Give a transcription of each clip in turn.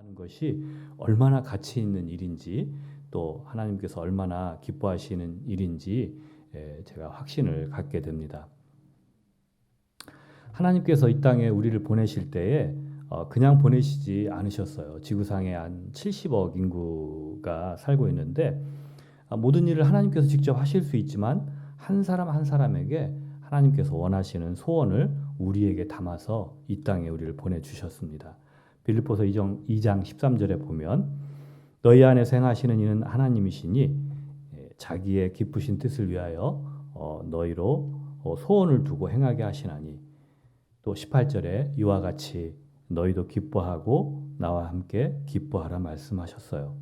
하는 것이 얼마나 가치 있는 일인지 또 하나님께서 얼마나 기뻐하시는 일인지 제가 확신을 갖게 됩니다. 하나님께서 이 땅에 우리를 보내실 때에 그냥 보내시지 않으셨어요. 지구상에 한 70억 인구가 살고 있는데 모든 일을 하나님께서 직접 하실 수 있지만 한 사람 한 사람에게 하나님께서 원하시는 소원을 우리에게 담아서 이 땅에 우리를 보내주셨습니다. 빌립보서 2장 13절에 보면 너희 안에서 행하시는 이는 하나님이시니 자기의 기쁘신 뜻을 위하여 너희로 소원을 두고 행하게 하시나니 또 18절에 이와 같이 너희도 기뻐하고 나와 함께 기뻐하라 말씀하셨어요.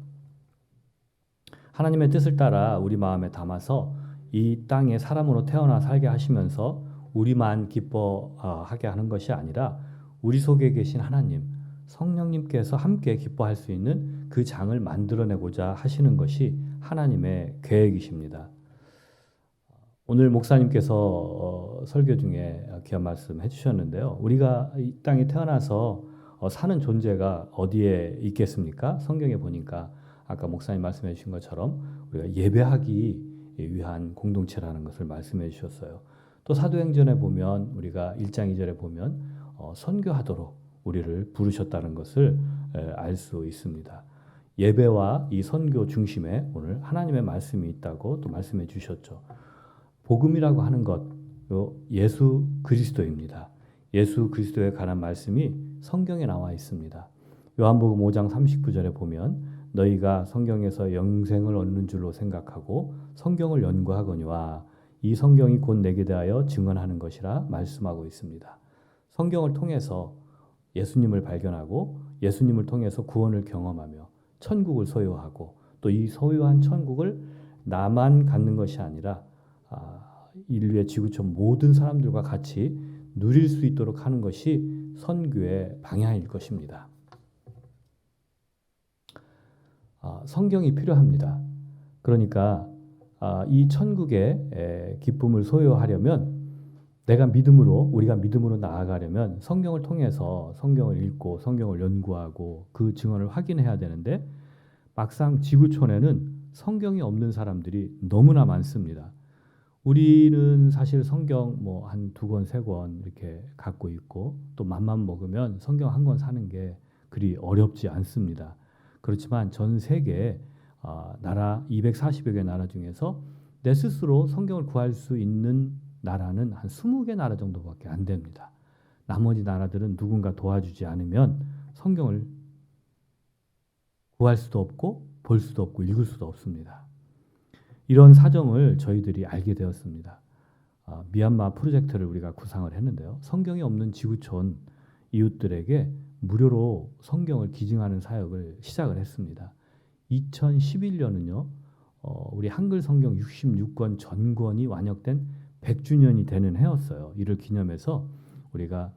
하나님의 뜻을 따라 우리 마음에 담아서 이 땅에 사람으로 태어나 살게 하시면서 우리만 기뻐하게 하는 것이 아니라 우리 속에 계신 하나님, 성령님께서 함께 기뻐할 수 있는 그 장을 만들어내고자 하시는 것이 하나님의 계획이십니다. 오늘 목사님께서 설교 중에 귀한 말씀 해주셨는데요. 우리가 이 땅에 태어나서 사는 존재가 어디에 있겠습니까? 성경에 보니까 아까 목사님 말씀해 주신 것처럼 우리가 예배하기 위한 공동체라는 것을 말씀해 주셨어요. 또 사도행전에 보면 우리가 1장 2절에 보면 선교하도록 우리를 부르셨다는 것을 알 수 있습니다. 예배와 이 선교 중심에 오늘 하나님의 말씀이 있다고 또 말씀해 주셨죠. 복음이라고 하는 것, 예수 그리스도입니다. 예수 그리스도에 관한 말씀이 성경에 나와 있습니다. 요한복음 5장 39절에 보면 너희가 성경에서 영생을 얻는 줄로 생각하고 성경을 연구하거니와 이 성경이 곧 내게 대하여 증언하는 것이라 말씀하고 있습니다. 성경을 통해서 예수님을 발견하고 예수님을 통해서 구원을 경험하며 천국을 소유하고 또 이 소유한 천국을 나만 갖는 것이 아니라 인류의 지구촌 모든 사람들과 같이 누릴 수 있도록 하는 것이 선교의 방향일 것입니다. 성경이 필요합니다. 그러니까 이 천국의 기쁨을 소유하려면 우리가 믿음으로 나아가려면 성경을 통해서 성경을 읽고 성경을 연구하고 그 증언을 확인해야 되는데 막상 지구촌에는 성경이 없는 사람들이 너무나 많습니다. 우리는 사실 성경 한 2권, 3권 이렇게 갖고 있고 또 맘만 먹으면 성경 한 권 사는 게 그리 어렵지 않습니다. 그렇지만 전 세계 나라 240여 개 나라 중에서 내 스스로 성경을 구할 수 있는 나라는 한 20개 나라 정도밖에 안 됩니다. 나머지 나라들은 누군가 도와주지 않으면 성경을 구할 수도 없고 볼 수도 없고 읽을 수도 없습니다. 이런 사정을 저희들이 알게 되었습니다. 미얀마 프로젝트를 우리가 구상을 했는데요. 성경이 없는 지구촌 이웃들에게 무료로 성경을 기증하는 사역을 시작을 했습니다. 2011년은요. 우리 한글 성경 66권 전권이 완역된 100주년이 되는 해였어요. 이를 기념해서 우리가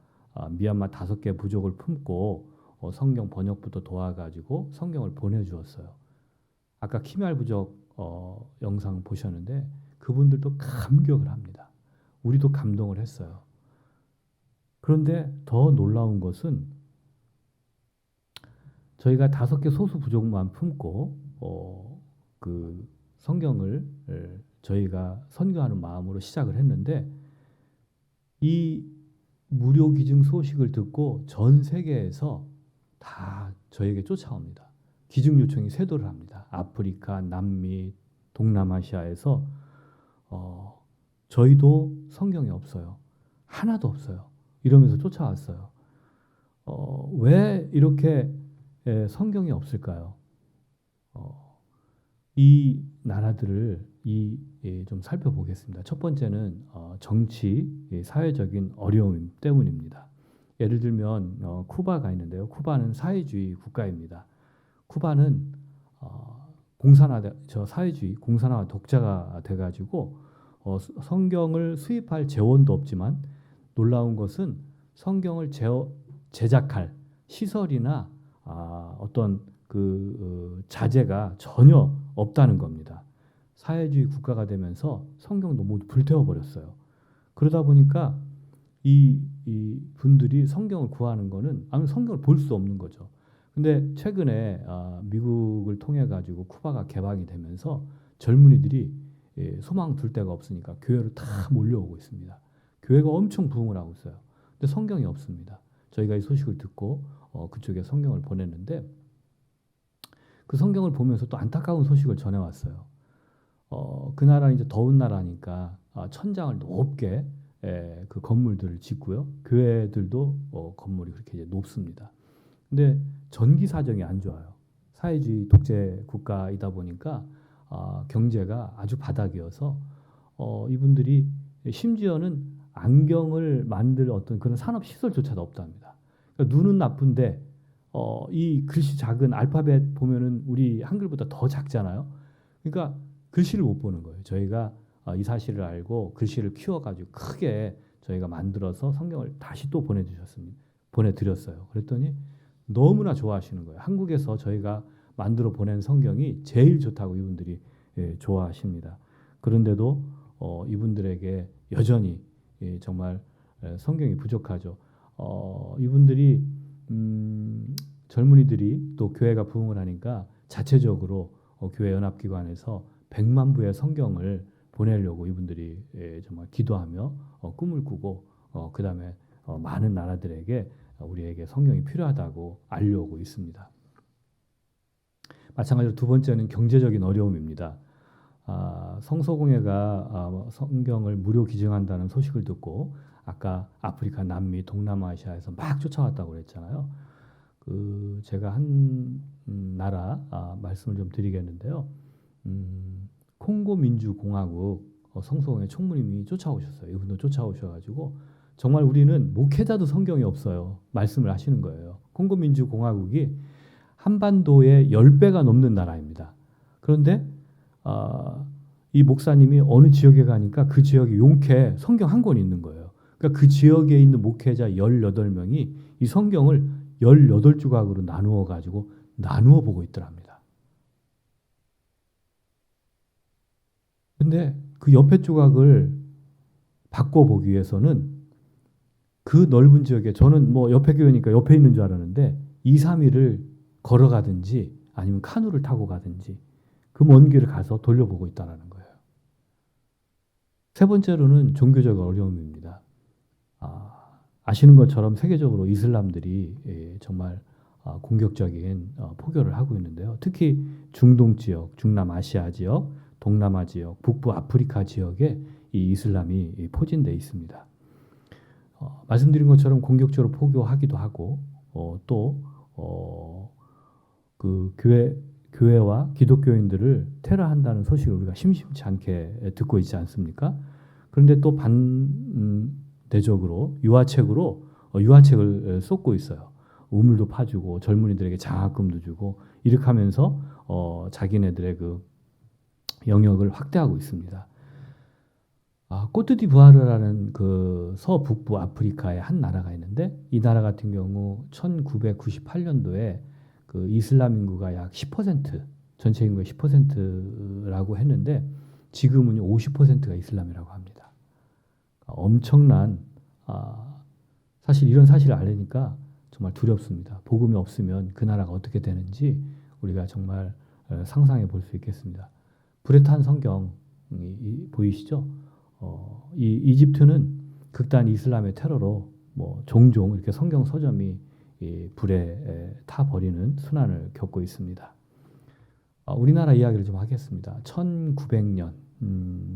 미얀마 5개 부족을 품고 성경 번역부터 도와가지고 성경을 보내주었어요. 아까 키미알 부족 영상 보셨는데 그분들도 감격을 합니다. 우리도 감동을 했어요. 그런데 더 놀라운 것은 저희가 5개 소수 부족만 품고 그 성경을 저희가 선교하는 마음으로 시작을 했는데 이 무료 기증 소식을 듣고 전 세계에서 다 저에게 쫓아옵니다. 기증 요청이 쇄도를 합니다. 아프리카, 남미, 동남아시아에서 저희도 성경이 없어요. 하나도 없어요. 이러면서 쫓아왔어요. 왜 이렇게 성경이 없을까요? 이 나라들을 좀 살펴보겠습니다. 첫 번째는 정치, 사회적인 어려움 때문입니다. 예를 들면 쿠바가 있는데요. 쿠바는 사회주의 국가입니다. 쿠바는 사회주의 공산화 독자가 돼가지고 성경을 수입할 재원도 없지만 놀라운 것은 성경을 제작할 시설이나 어떤 자재가 전혀 없다는 겁니다. 사회주의 국가가 되면서 성경도 모두 불태워버렸어요. 그러다 보니까 이 분들이 성경을 구하는 거는 성경을 볼 수 없는 거죠. 근데 최근에 미국을 통해 가지고 쿠바가 개방이 되면서 젊은이들이 소망 둘 데가 없으니까 교회로 다 몰려오고 있습니다. 교회가 엄청 부흥을 하고 있어요. 근데 성경이 없습니다. 저희가 이 소식을 듣고 그쪽에 성경을 보냈는데 그 성경을 보면서 또 안타까운 소식을 전해왔어요. 그 나라는 이제 더운 나라니까 천장을 높게 그 건물들을 짓고요. 교회들도 건물이 그렇게 이제 높습니다. 근데 전기 사정이 안 좋아요. 사회주의 독재 국가이다 보니까 경제가 아주 바닥이어서 이분들이 심지어는 안경을 만들 어떤 그런 산업 시설조차도 없답니다. 그러니까 눈은 나쁜데 이 글씨 작은 알파벳 보면은 우리 한글보다 더 작잖아요. 그러니까 글씨를 못 보는 거예요. 저희가 이 사실을 알고 글씨를 키워가지고 크게 저희가 만들어서 성경을 다시 또 보내드렸어요. 그랬더니 너무나 좋아하시는 거예요. 한국에서 저희가 만들어 보낸 성경이 제일 좋다고 이분들이 좋아하십니다. 그런데도 이분들에게 여전히 정말 성경이 부족하죠. 이분들이 젊은이들이 또 교회가 부흥을 하니까 자체적으로 교회 연합기관에서 100만 부의 성경을 보내려고 이분들이 정말 기도하며 꿈을 꾸고 그 다음에 많은 나라들에게 우리에게 성경이 필요하다고 알려오고 있습니다. 마찬가지로 두 번째는 경제적인 어려움입니다. 성서공회가 성경을 무료 기증한다는 소식을 듣고 아까 아프리카, 남미, 동남아시아에서 막 쫓아왔다고 그랬잖아요. 제가 한 나라 말씀을 좀 드리겠는데요. 콩고 민주공화국 성서공회 총무님이 쫓아오셨어요. 이분도 쫓아오셔가지고 정말 우리는 목회자도 성경이 없어요. 말씀을 하시는 거예요. 콩고 민주공화국이 한반도의 10배가 넘는 나라입니다. 그런데 이 목사님이 어느 지역에 가니까 그 지역에 용케 성경 한 권 있는 거예요. 그러니까 그 지역에 있는 목회자 18명이 이 성경을 18조각으로 나누어 가지고 나누어 보고 있더랍니다. 근데 그 옆에 조각을 바꿔보기 위해서는 그 넓은 지역에 저는 뭐 옆에 교회니까 옆에 있는 줄 알았는데 2, 3일을 걸어가든지 아니면 카누를 타고 가든지 그 먼 길을 가서 돌려보고 있다는 거예요. 세 번째로는 종교적 어려움입니다. 아시는 것처럼 세계적으로 이슬람들이 정말 공격적인 포교를 하고 있는데요. 특히 중동 지역, 중남아시아 지역, 동남아 지역, 북부 아프리카 지역에 이 이슬람이 포진되어 있습니다. 말씀드린 것처럼 공격적으로 포교하기도 하고 그 교회와 기독교인들을 테러한다는 소식을 우리가 심심치 않게 듣고 있지 않습니까? 그런데 또 반대적으로 유아책을 쏟고 있어요. 우물도 파주고 젊은이들에게 장학금도 주고 이렇게 하면서 자기네들의 그 영역을 확대하고 있습니다. 꼬트디부아르라는 그 서북부 아프리카의 한 나라가 있는데 이 나라 같은 경우 1998년도에 그 이슬람 인구가 약 10%, 전체 인구의 10%라고 했는데 지금은 50%가 이슬람이라고 합니다. 엄청난 사실 이런 사실을 알으니까 정말 두렵습니다. 복음이 없으면 그 나라가 어떻게 되는지 우리가 정말 상상해 볼 수 있겠습니다. 불에 탄 성경이 보이시죠? 이 이집트는 극단 이슬람의 테러로 뭐 종종 이렇게 성경 서점이 불에 타 버리는 순환을 겪고 있습니다. 우리나라 이야기를 좀 하겠습니다. 1900년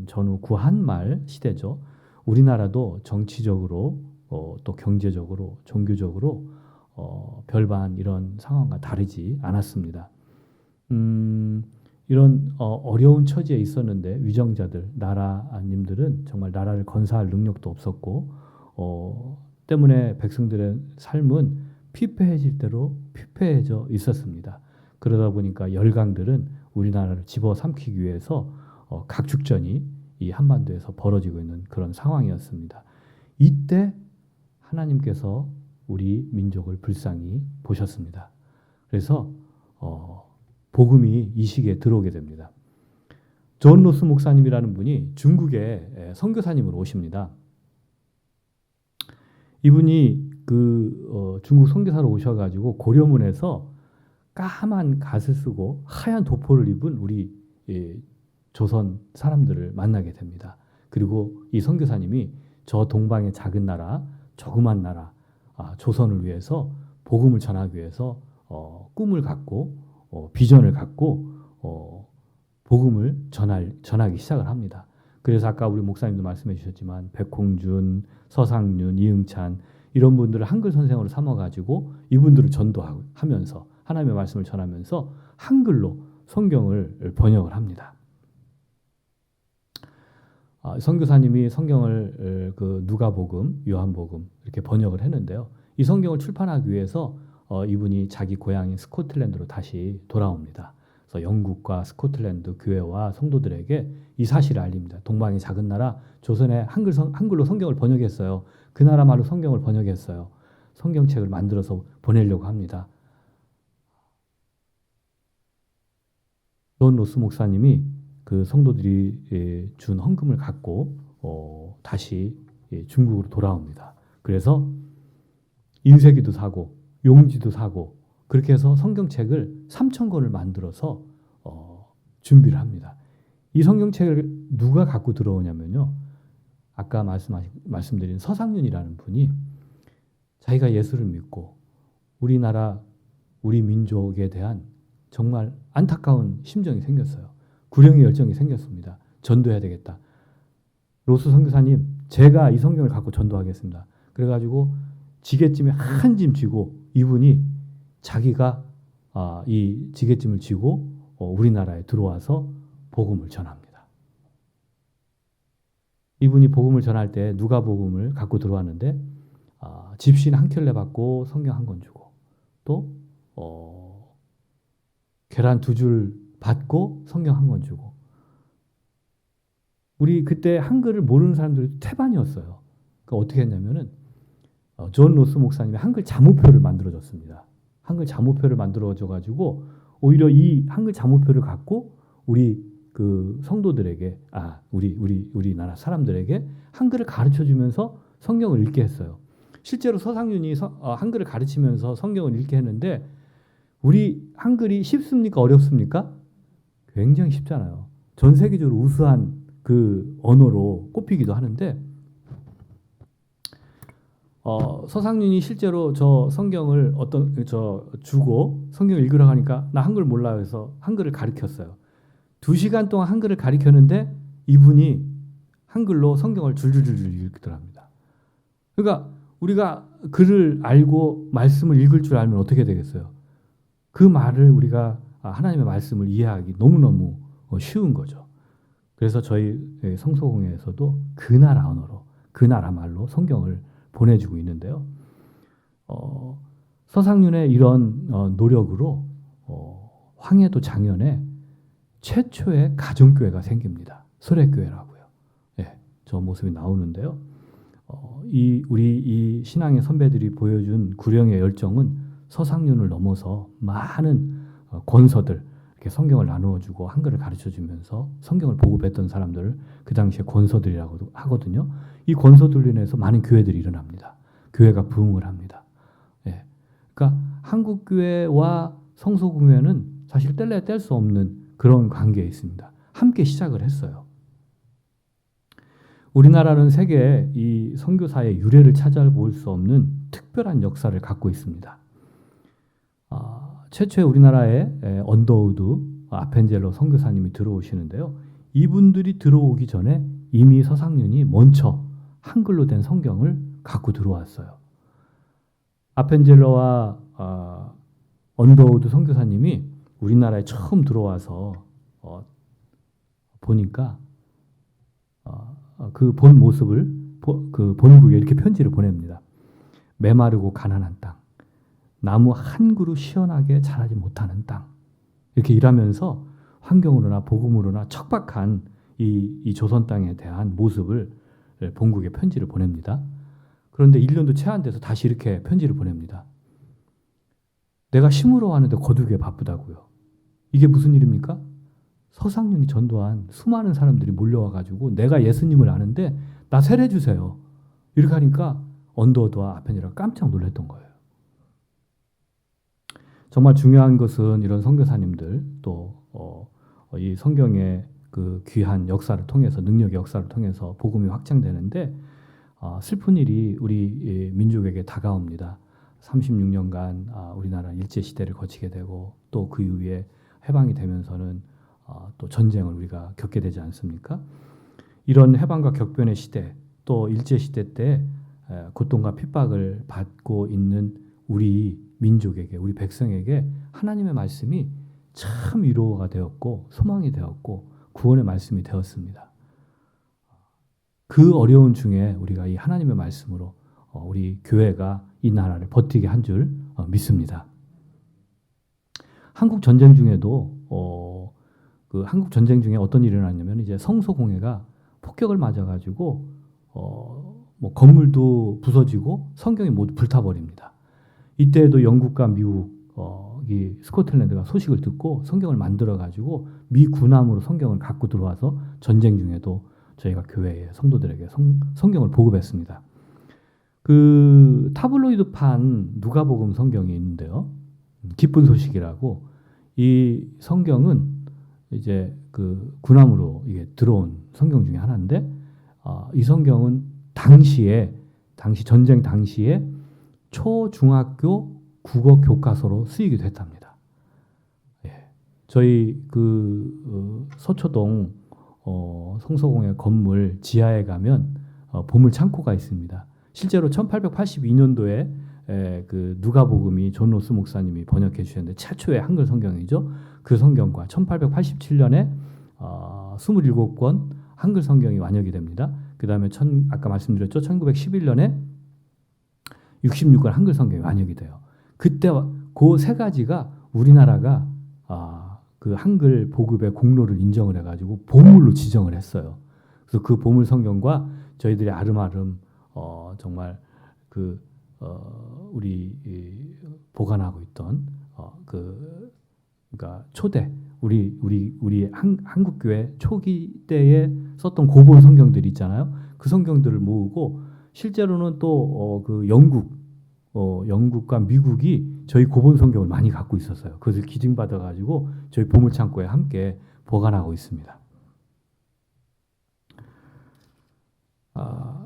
전후 구한말 시대죠. 우리나라도 정치적으로 또 경제적으로 종교적으로 별반 이런 상황과 다르지 않았습니다. 이런 어려운 처지에 있었는데 위정자들, 나라님들은 정말 나라를 건사할 능력도 없었고 때문에 백성들의 삶은 피폐해질 대로 피폐해져 있었습니다. 그러다 보니까 열강들은 우리나라를 집어삼키기 위해서 각축전이 이 한반도에서 벌어지고 있는 그런 상황이었습니다. 이때 하나님께서 우리 민족을 불쌍히 보셨습니다. 그래서 복음이 이 시기에 들어오게 됩니다. 존 로스 목사님이라는 분이 중국에 선교사님으로 오십니다. 이분이 중국 선교사로 오셔가지고 고려문에서 까만 갓을 쓰고 하얀 도포를 입은 우리 조선 사람들을 만나게 됩니다. 그리고 이 선교사님이 저 동방의 작은 나라, 조그만 나라 조선을 위해서 복음을 전하기 위해서 꿈을 갖고 비전을 갖고 복음을 전하기 시작을 합니다. 그래서 아까 우리 목사님도 말씀해 주셨지만 백홍준, 서상윤, 이응찬 이런 분들을 한글 선생으로 삼아가지고 이분들을 전도하면서 하나님의 말씀을 전하면서 한글로 성경을 번역을 합니다. 선교사님이 성경을 그 누가복음, 요한복음 이렇게 번역을 했는데요. 이 성경을 출판하기 위해서 이분이 자기 고향인 스코틀랜드로 다시 돌아옵니다. 그래서 영국과 스코틀랜드 교회와 성도들에게 이 사실을 알립니다. 동방의 작은 나라 조선에 한글로 성경을 번역했어요. 그 나라 말로 성경을 번역했어요. 성경책을 만들어서 보내려고 합니다. 존 로스 목사님이 그 성도들이 준 헌금을 갖고 다시 중국으로 돌아옵니다. 그래서 인쇄기도 사고 용지도 사고 그렇게 해서 성경책을 3,000권을 만들어서 준비를 합니다. 이 성경책을 누가 갖고 들어오냐면요. 아까 말씀드린 서상윤이라는 분이 자기가 예수를 믿고 우리나라, 우리 민족에 대한 정말 안타까운 심정이 생겼어요. 구령의 열정이 생겼습니다. 전도해야 되겠다. 로스 선교사님, 제가 이 성경을 갖고 전도하겠습니다. 그래가지고 지게짐에 한 짐 쥐고 이분이 자기가 이 지게짐을 쥐고 우리나라에 들어와서 복음을 전합니다. 이분이 복음을 전할 때 누가복음을 갖고 들어왔는데 집신 한 켤레 받고 성경 한 권 주고 또 계란 2줄 받고 성경 한 권 주고 우리 그때 한글을 모르는 사람들이 태반이었어요. 그러니까 어떻게 했냐면은 존 로스 목사님이 한글 자모표를 만들어줬습니다. 한글 자모표를 만들어줘가지고 오히려 이 한글 자모표를 갖고 우리 그 성도들에게 우리나라 사람들에게 한글을 가르쳐주면서 성경을 읽게 했어요. 실제로 서상윤이 한글을 가르치면서 성경을 읽게 했는데 우리 한글이 쉽습니까? 어렵습니까? 굉장히 쉽잖아요. 전 세계적으로 우수한 그 언어로 꼽히기도 하는데 서상윤이 실제로 저 성경을 주고 성경을 읽으라고 하니까 나 한글 몰라 해서 한글을 가르쳤어요. 2시간 동안 한글을 가르쳤는데 이분이 한글로 성경을 줄줄줄 읽더랍니다. 그러니까 우리가 글을 알고 말씀을 읽을 줄 알면 어떻게 되겠어요? 그 말을 우리가 하나님의 말씀을 이해하기 너무너무 쉬운 거죠. 그래서 저희 성소공회에서도 그 나라 언어로 그 나라 말로 성경을 보내주고 있는데요. 서상윤의 이런 노력으로 황해도 장현에 최초의 가정교회가 생깁니다. 설혜교회라고요. 예, 저 모습이 나오는데요. 우리 이 신앙의 선배들이 보여준 구령의 열정은 서상윤을 넘어서 많은 권서들 이렇게 성경을 나누어주고 한글을 가르쳐주면서 성경을 보급했던 사람들을 그 당시에 권서들이라고 하거든요. 이 권서들로 인해서 많은 교회들이 일어납니다. 교회가 부흥을 합니다. 예. 그러니까 한국교회와 성소공회는 사실 뗄래야 뗄 수 없는 그런 관계에 있습니다. 함께 시작을 했어요. 우리나라는 세계의 이 선교사의 유래를 찾아볼 수 없는 특별한 역사를 갖고 있습니다. 최초의 우리나라에 언더우드 아펜젤러 선교사님이 들어오시는데요. 이분들이 들어오기 전에 이미 서상윤이 먼저 한글로 된 성경을 갖고 들어왔어요. 아펜젤러와 언더우드 선교사님이 우리나라에 처음 들어와서 보니까 그 본 모습을 그 본국에 이렇게 편지를 보냅니다. 메마르고 가난한 땅, 나무 한 그루 시원하게 자라지 못하는 땅, 이렇게 일하면서 환경으로나 복음으로나 척박한 이 조선 땅에 대한 모습을 본국에 편지를 보냅니다. 그런데 1년도 채 안 돼서 다시 이렇게 편지를 보냅니다. 내가 심으러 왔는데 거두기에 바쁘다고요. 이게 무슨 일입니까? 서상윤이 전도한 수많은 사람들이 몰려와가지고 내가 예수님을 아는데 나 세례주세요. 이렇게 하니까 언더우드와 아펜젤러가 깜짝 놀랐던 거예요. 정말 중요한 것은 이런 선교사님들 또 이 성경의 그 귀한 역사를 통해서 능력의 역사를 통해서 복음이 확장되는데 슬픈 일이 우리 민족에게 다가옵니다. 36년간 우리나라 일제 시대를 거치게 되고 또 그 이후에 해방이 되면서는 또 전쟁을 우리가 겪게 되지 않습니까? 이런 해방과 격변의 시대 또 일제 시대 때 고통과 핍박을 받고 있는 우리 민족에게 우리 백성에게 하나님의 말씀이 참 위로가 되었고 소망이 되었고 구원의 말씀이 되었습니다. 그 어려운 중에 우리가 이 하나님의 말씀으로 우리 교회가 이 나라를 버티게 한 줄 믿습니다. 한국 전쟁 중에도 그 한국 전쟁 중에 어떤 일이 일어났냐면 이제 성소공회가 폭격을 맞아가지고 뭐 건물도 부서지고 성경이 모두 불타버립니다. 이때에도 영국과 미국 이 스코틀랜드가 소식을 듣고 성경을 만들어가지고 미 군함으로 성경을 갖고 들어와서 전쟁 중에도 저희가 교회의 성도들에게 성경을 보급했습니다. 그 타블로이드판 누가복음 성경이 있는데요. 기쁜 소식이라고 이 성경은 이제 그 군함으로 이게 들어온 성경 중에 하나인데 이 성경은 당시 전쟁 당시에 초중학교 국어 교과서로 쓰이기도 했답니다. 예. 저희 그 서초동 성서공회 건물 지하에 가면 보물 창고가 있습니다. 실제로 1882년도에 그 누가복음이 존 로스 목사님이 번역해 주셨는데 최초의 한글 성경이죠. 그 성경과 1887년에 27권 한글 성경이 완역이 됩니다. 그 다음에 아까 말씀드렸죠. 1911년에 66권 한글 성경이 완역이 돼요. 그때 그 세 가지가 우리나라가 그 한글 보급의 공로를 인정을 해가지고 보물로 지정을 했어요. 그래서 그 보물 성경과 저희들이 아름아름 정말 그 우리 보관하고 있던 그러니까 초대 우리 한국 교회 초기 때에 썼던 고본 성경들이 있잖아요. 그 성경들을 모으고 실제로는 또 그 영국과 미국이 저희 고본 성경을 많이 갖고 있었어요. 그것을 기증받아 가지고 저희 보물 창고에 함께 보관하고 있습니다.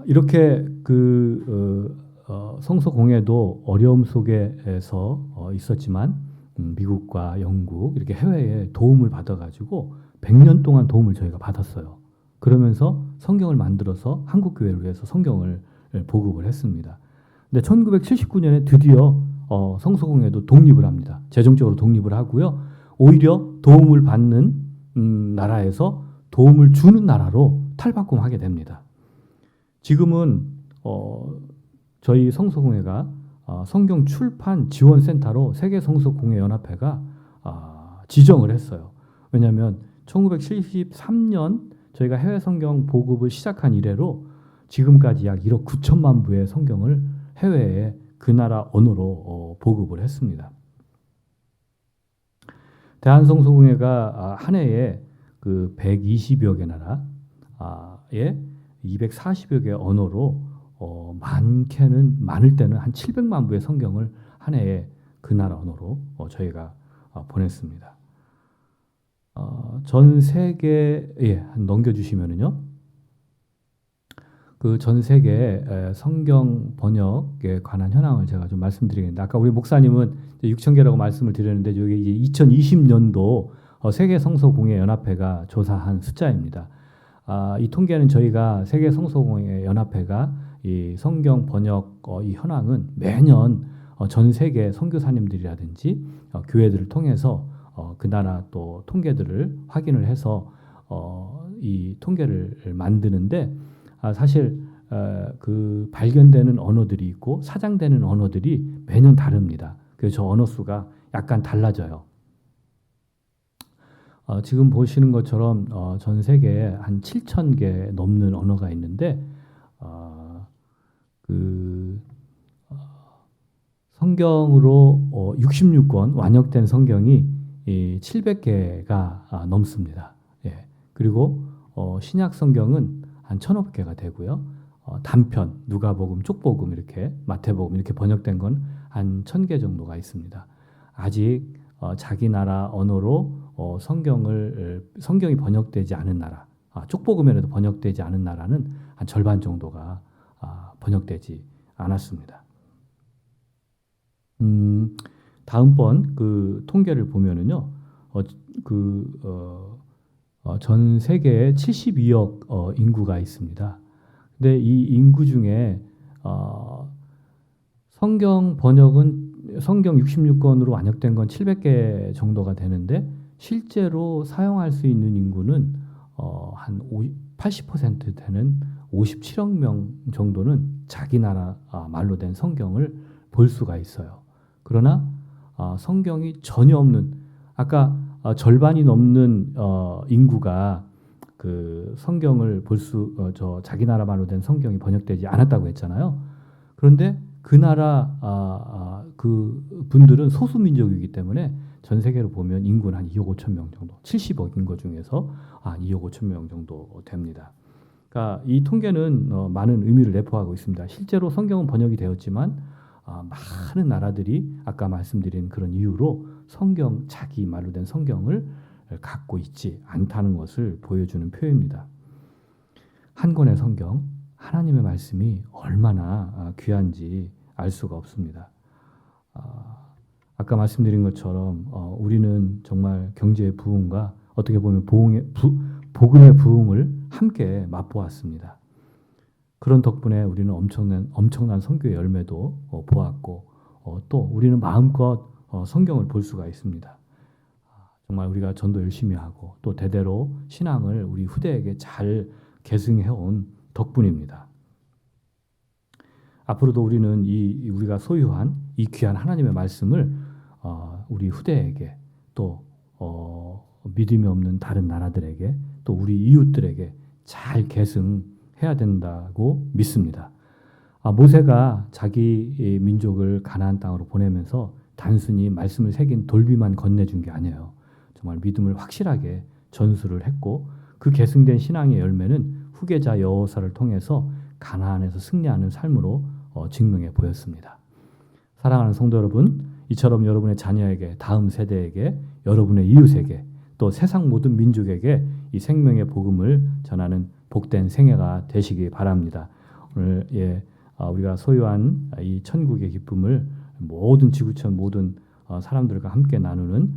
이렇게 그 성서공회도 어려움 속에서 있었지만 미국과 영국 이렇게 해외에 도움을 받아가지고 100년 동안 도움을 저희가 받았어요. 그러면서 성경을 만들어서 한국 교회를 위해서 성경을 보급을 했습니다. 근데 1979년에 드디어 성서공회도 독립을 합니다. 재정적으로 독립을 하고요. 오히려 도움을 받는 나라에서 도움을 주는 나라로 탈바꿈하게 됩니다. 지금은 저희 성서공회가 성경 출판 지원센터로 세계성서공회연합회가 지정을 했어요. 왜냐하면 1973년 저희가 해외 성경 보급을 시작한 이래로 지금까지 약 1억 9천만 부의 성경을 해외에 그 나라 언어로 보급을 했습니다. 대한성서공회가 한 해에 그 120여 개 나라에 240여 개 언어로 많을 때는 한 700만 부의 성경을 한 해에 그 나라 언어로 저희가 보냈습니다. 전 세계에 넘겨주시면은요. 그 전 세계 성경 번역에 관한 현황을 제가 좀 말씀드리겠는데 아까 우리 목사님은 6,000개라고 말씀을 드렸는데 이게 이제 2020년도 세계 성서공회 연합회가 조사한 숫자입니다. 이 통계는 저희가 세계 성서공회 연합회가 이 성경 번역 이 현황은 매년 전 세계 선교사님들이라든지 교회들을 통해서 그 나라 또 통계들을 확인을 해서 이 통계를 만드는데 사실 그 발견되는 언어들이 있고 사장되는 언어들이 매년 다릅니다. 그래서 저 언어 수가 약간 달라져요. 지금 보시는 것처럼 전 세계에 한 7,000개 넘는 언어가 있는데 그 성경으로 66권 완역된 성경이 700개가 넘습니다. 예. 그리고 신약 성경은 한 1,500개가 되고요. 단편, 누가복음, 쪽복음 이렇게 마태복음 이렇게 번역된 건 한 1,000개 정도가 있습니다. 아직 자기 나라 언어로 성경이 번역되지 않은 나라, 쪽복음에라도 번역되지 않은 나라는 한 절반 정도가 번역되지 않았습니다. 다음번 그 통계를 보면은요, 전 세계에 72억 인구가 있습니다. 근데 이 인구 중에 성경 번역은 성경 66권으로 완역된 건 700개 정도가 되는데 실제로 사용할 수 있는 인구는 한 80% 되는 57억 명 정도는 자기 나라 말로 된 성경을 볼 수가 있어요. 그러나 성경이 전혀 없는, 아까 절반이 넘는 인구가 그 성경을 자기 나라 말로 된 성경이 번역되지 않았다고 했잖아요. 그런데 그 나라 그 분들은 소수 민족이기 때문에 전 세계로 보면 인구는 한 2억 5천 명 정도, 70억 인구 중에서 2억 5천 명 정도 됩니다. 그러니까 이 통계는 많은 의미를 내포하고 있습니다. 실제로 성경은 번역이 되었지만 많은 나라들이 아까 말씀드린 그런 이유로 자기 말로 된 성경을 갖고 있지 않다는 것을 보여주는 표입니다. 한 권의 성경, 하나님의 말씀이 얼마나 귀한지 알 수가 없습니다. 아까 말씀드린 것처럼 우리는 정말 경제의 부흥과 어떻게 보면 복음의 부흥을 함께 맛보았습니다. 그런 덕분에 우리는 엄청난 선교의 열매도 보았고 또 우리는 마음껏 성경을 볼 수가 있습니다. 정말 우리가 전도 열심히 하고 또 대대로 신앙을 우리 후대에게 잘 계승해온 덕분입니다. 앞으로도 우리는 우리가 소유한 이 귀한 하나님의 말씀을 우리 후대에게 또 믿음이 없는 다른 나라들에게 또 우리 이웃들에게 잘 계승해야 된다고 믿습니다. 모세가 자기 민족을 가나안 땅으로 보내면서 단순히 말씀을 새긴 돌비만 건네준 게 아니에요. 정말 믿음을 확실하게 전수를 했고 그 계승된 신앙의 열매는 후계자 여호사를 통해서 가나안에서 승리하는 삶으로 증명해 보였습니다. 사랑하는 성도 여러분, 이처럼 여러분의 자녀에게, 다음 세대에게, 여러분의 이웃에게, 또 세상 모든 민족에게 이 생명의 복음을 전하는 복된 생애가 되시기 바랍니다. 오늘 우리가 소유한 이 천국의 기쁨을 모든 지구촌 모든 사람들과 함께 나누는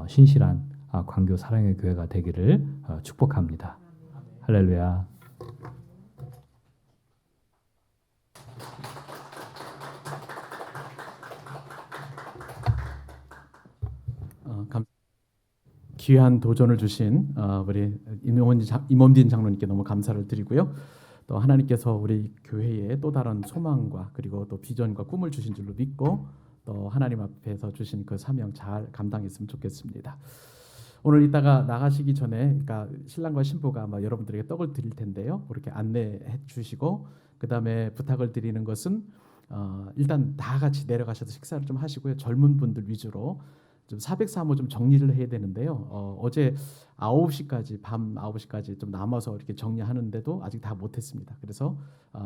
신실한 광교 사랑의 교회가 되기를 축복합니다. 할렐루야. 귀한 도전을 주신 우리 임원진 장로님께 너무 감사를 드리고요. 또 하나님께서 우리 교회에 또 다른 소망과 그리고 또 비전과 꿈을 주신 줄로 믿고 또 하나님 앞에서 주신 그 사명 잘 감당했으면 좋겠습니다. 오늘 이따가 나가시기 전에 그러니까 신랑과 신부가 아마 여러분들에게 떡을 드릴 텐데요. 그렇게 안내해 주시고 그다음에 부탁을 드리는 것은 일단 다 같이 내려가셔서 식사를 좀 하시고요. 젊은 분들 위주로 좀 403호 좀 정리를 해야 되는데요. 어제 9시까지 밤 9시까지 좀 남아서 이렇게 정리하는데도 아직 다 못했습니다. 그래서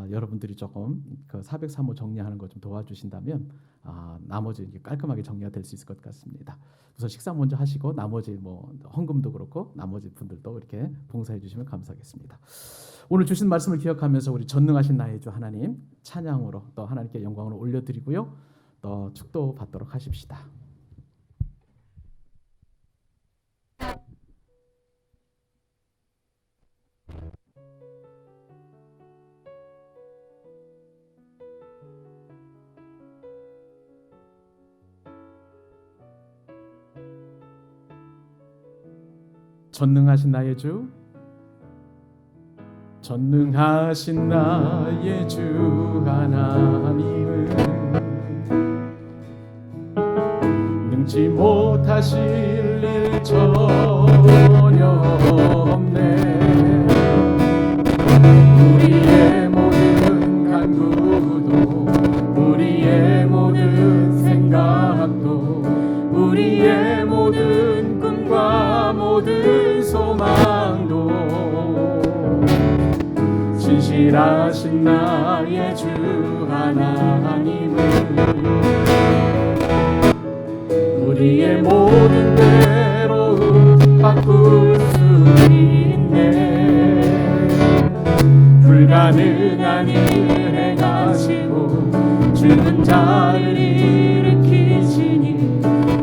여러분들이 조금 그 403호 정리하는 거 좀 도와주신다면 나머지 이렇게 깔끔하게 정리가 될 수 있을 것 같습니다. 우선 식사 먼저 하시고 나머지 뭐 헌금도 그렇고 나머지 분들도 이렇게 봉사해 주시면 감사하겠습니다. 오늘 주신 말씀을 기억하면서 우리 전능하신 나의 주 하나님 찬양으로 또 하나님께 영광을 올려드리고요. 또 축도 받도록 하십시다. 전능하신 나의 주, 전능하신 나의 주 하나님은 능치 못하실 일 전혀 없네. 우리의 모든 간구도 우리의 모든 생각도 우리의 모든 꿈과 모든 소망도 진실하신 나의 주 하나님은 우리 우리의 모든 괴로움 바꿀 수 있네. 불가능한 일을 행하시고 죽은 자를 일으키시니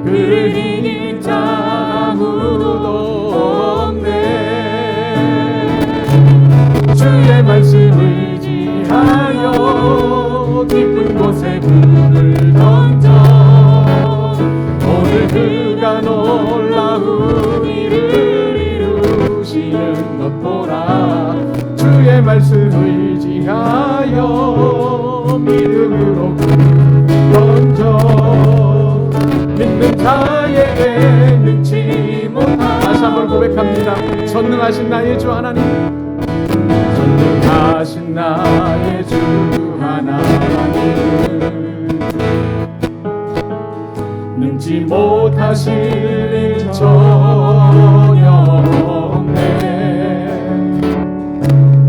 그를 이길 자 아무도 없네. 주의 말씀 의지하여 깊은 곳에 불을 던져 오늘 그가 놀라운 일을 이루시는 것 보라. 주의 말씀 의지하여 믿음으로 던져 믿는 자에게 능치 못한. 다시 한번 고백합니다. 전능하신 나의 주 하나님, 전능하신 나의 주 하나님, 능치 못하실 일 전혀 없네.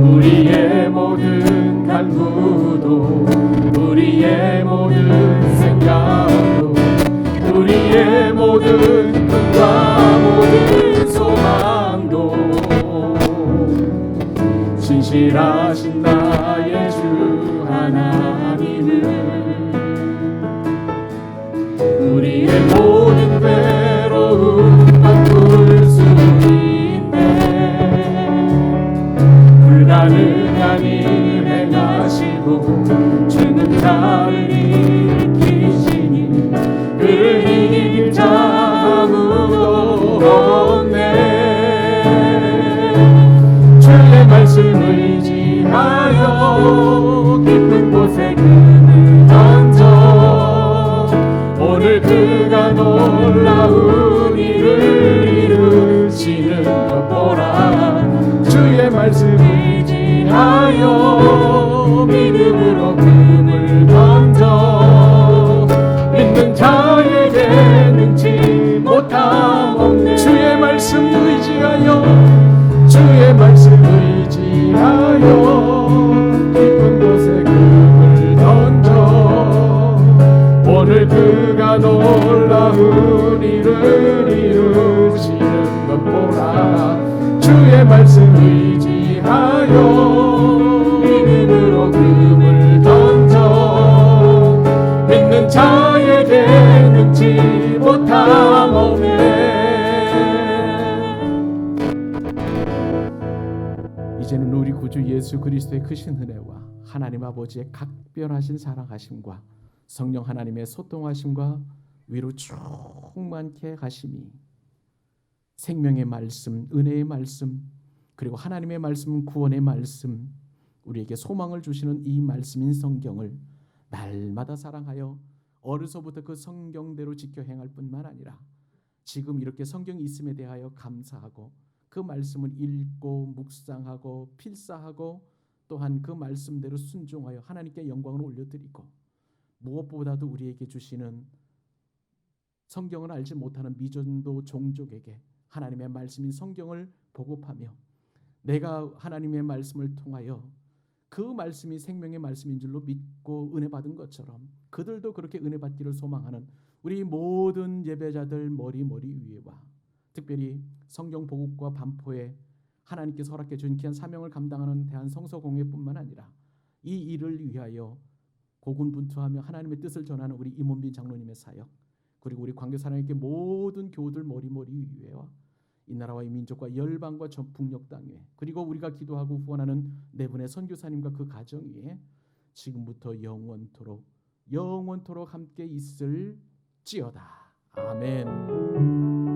우리의 모든 간구도 우리의 모든 생각도 우리의 모든 꿈과 모든 소망도 신실하신 나의 주 하나님을 우리의 모든 괴로움 바꿀 수 있네. 불가능한 일 행하시고 죽는 자를 일으키시니 그를 이길 자 아무도 없네. 주의 말씀 의지하여 깊은 곳에 금을 던져 오늘 그가 놀라운 일을 이루시는 것 보라. 주의 말씀 의지하여 믿음으로 금을 던져 믿는 자에게 능치 못함 없네. 주의 말씀 의지하여 주의 말씀 의지하여 깊은 곳에 금을 던져 오늘 그가 놀라운 일을 이루시는 것 보라. 주의 말씀 의지하여 믿음으로 금을 던져 믿는 자에게 능치 못함 없네. 이제는 우리 구주 예수 그리스도의 크신 은혜와 하나님 아버지의 각별하신 사랑하심과 성령 하나님의 소통하심과 위로 충만케 하심이 생명의 말씀, 은혜의 말씀, 그리고 하나님의 말씀, 구원의 말씀, 우리에게 소망을 주시는 이 말씀인 성경을 날마다 사랑하여 어려서부터 그 성경대로 지켜 행할 뿐만 아니라 지금 이렇게 성경이 있음에 대하여 감사하고 그 말씀을 읽고 묵상하고 필사하고 또한 그 말씀대로 순종하여 하나님께 영광을 올려드리고 무엇보다도 우리에게 주시는 성경을 알지 못하는 미전도 종족에게 하나님의 말씀인 성경을 보급하며 내가 하나님의 말씀을 통하여 그 말씀이 생명의 말씀인 줄로 믿고 은혜 받은 것처럼 그들도 그렇게 은혜 받기를 소망하는 우리 모든 예배자들 머리 위에와 특별히 성경 보급과 반포에 하나님께서 허락해 주신 귀한 사명을 감당하는 대한성서공회뿐만 아니라 이 일을 위하여 고군분투하며 하나님의 뜻을 전하는 우리 임원빈 장로님의 사역, 그리고 우리 광교사랑에게 모든 교우들 머리 위에와 이 나라와 이 민족과 열방과 전 북녘 땅에, 그리고 우리가 기도하고 후원하는 네 분의 선교사님과 그 가정 위에 지금부터 영원토록 함께 있을지어다. 아멘.